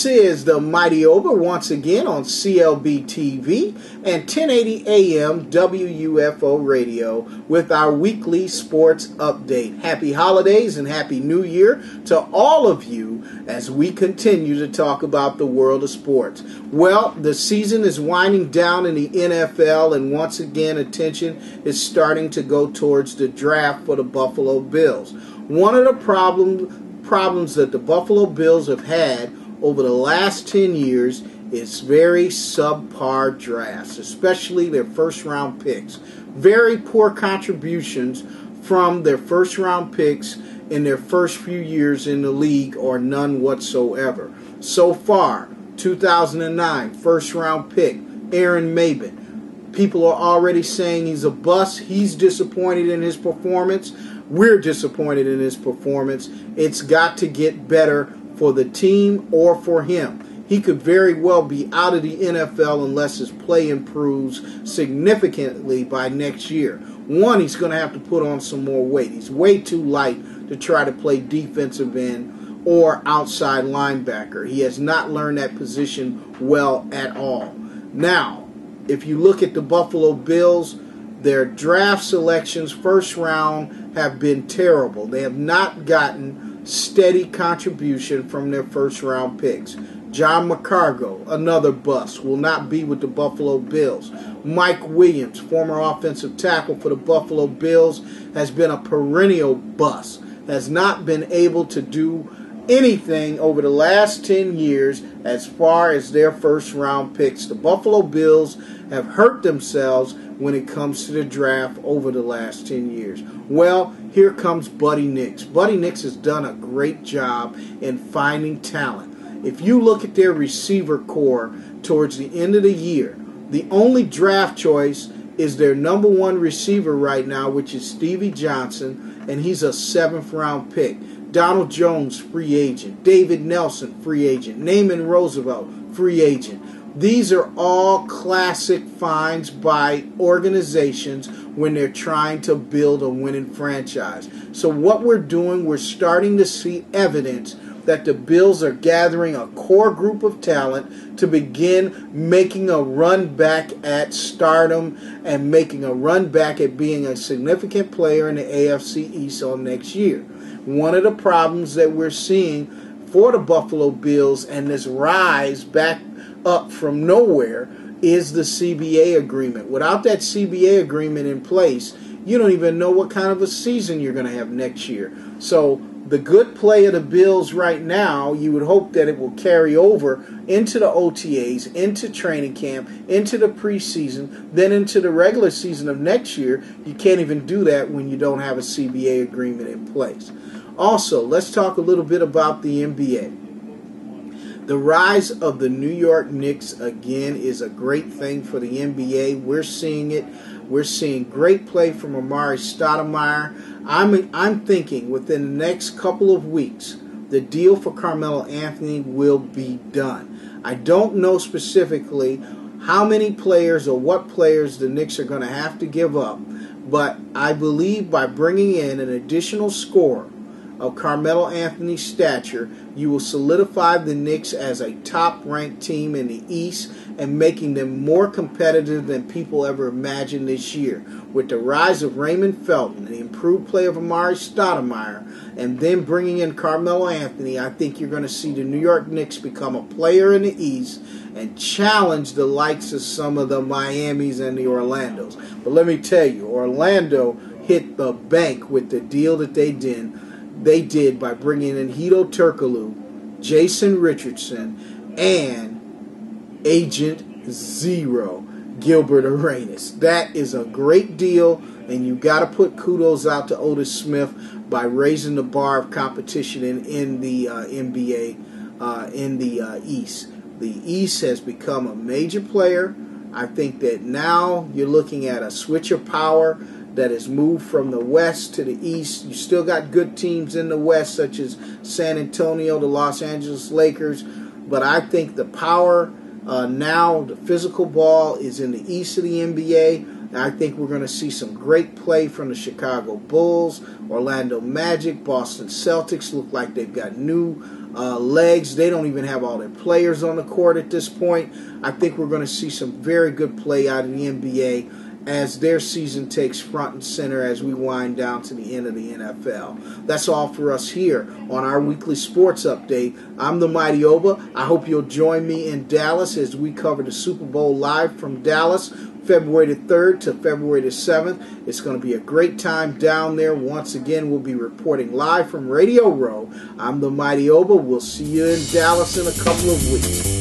This is the Mighty OB'a once again on clbtV and 1080 AM WUFO radio with our weekly sports update. Happy holidays and Happy New Year to all of you as we continue to talk about the world of sports. Well, the season is winding down in the NFL, and once again attention is starting to go towards the draft for the Buffalo Bills. One of the problems that the Buffalo Bills have had over the last 10 years is very subpar drafts, especially their first-round picks. Very poor contributions from their first-round picks in their first few years in the league, or none whatsoever. So far, 2009, first-round pick, Aaron Maben. People are already saying he's a bust. He's disappointed in his performance. We're disappointed in his performance. It's got to get better for the team or for him. He could very well be out of the NFL unless his play improves significantly by next year. One, he's going to have to put on some more weight. He's way too light to try to play defensive end or outside linebacker. He has not learned that position well at all. Now, if you look at the Buffalo Bills, their draft selections, first round, have been terrible. They have not gotten steady contribution from their first round picks. John McCargo, another bust, will not be with the Buffalo Bills. Mike Williams, former offensive tackle for the Buffalo Bills, has been a perennial bust, has not been able to do anything over the last 10 years as far as their first round picks. The Buffalo Bills have hurt themselves when it comes to the draft over the last 10 years. Well, here comes Buddy Nix. Buddy Nix has done a great job in finding talent. If you look at their receiver core towards the end of the year, the only draft choice is their number one receiver right now, which is Stevie Johnson, and he's a 7th round pick. Donald Jones, free agent. David Nelson, free agent. Naaman Roosevelt, free agent. These are all classic finds by organizations when they're trying to build a winning franchise. So what we're doing, we're starting to see evidence that the Bills are gathering a core group of talent to begin making a run back at stardom and making a run back at being a significant player in the AFC East on next year. One of the problems that we're seeing for the Buffalo Bills and this rise back up from nowhere is the CBA agreement. Without that CBA agreement in place, you don't even know what kind of a season you're going to have next year. So the good play of the Bills right now, you would hope that it will carry over into the OTAs, into training camp, into the preseason, then into the regular season of next year. You can't even do that when you don't have a CBA agreement in place. Also, let's talk a little bit about the NBA. The rise of the New York Knicks, again, is a great thing for the NBA. We're seeing it. We're seeing great play from Amari Stoudemire. I'm thinking within the next couple of weeks, the deal for Carmelo Anthony will be done. I don't know specifically how many players or what players the Knicks are going to have to give up, but I believe by bringing in an additional scorer of Carmelo Anthony's stature, you will solidify the Knicks as a top-ranked team in the East and making them more competitive than people ever imagined this year. With the rise of Raymond Felton, the improved play of Amari Stoudemire, and then bringing in Carmelo Anthony, I think you're going to see the New York Knicks become a player in the East and challenge the likes of some of the Miamis and the Orlandos. But let me tell you, Orlando hit the bank with the deal that they did by bringing in Hedo Turkoglu, Jason Richardson, and Agent Zero, Gilbert Arenas. That is a great deal, and you got to put kudos out to Otis Smith by raising the bar of competition in the NBA, in the East. The East has become a major player. I think that now you're looking at a switch of power that has moved from the West to the East. You still got good teams in the West, such as San Antonio, the Los Angeles Lakers, but I think the power now, the physical ball, is in the East of the NBA. And I think we're going to see some great play from the Chicago Bulls, Orlando Magic, Boston Celtics. Look like they've got new legs. They don't even have all their players on the court at this point. I think we're going to see some very good play out of the NBA as their season takes front and center as we wind down to the end of the NFL. That's all for us here on our weekly sports update. I'm the Mighty OB'a. I hope you'll join me in Dallas as we cover the Super Bowl live from Dallas, February the 3rd to February the 7th. It's going to be a great time down there. Once again, we'll be reporting live from Radio Row. I'm the Mighty OB'a. We'll see you in Dallas in a couple of weeks.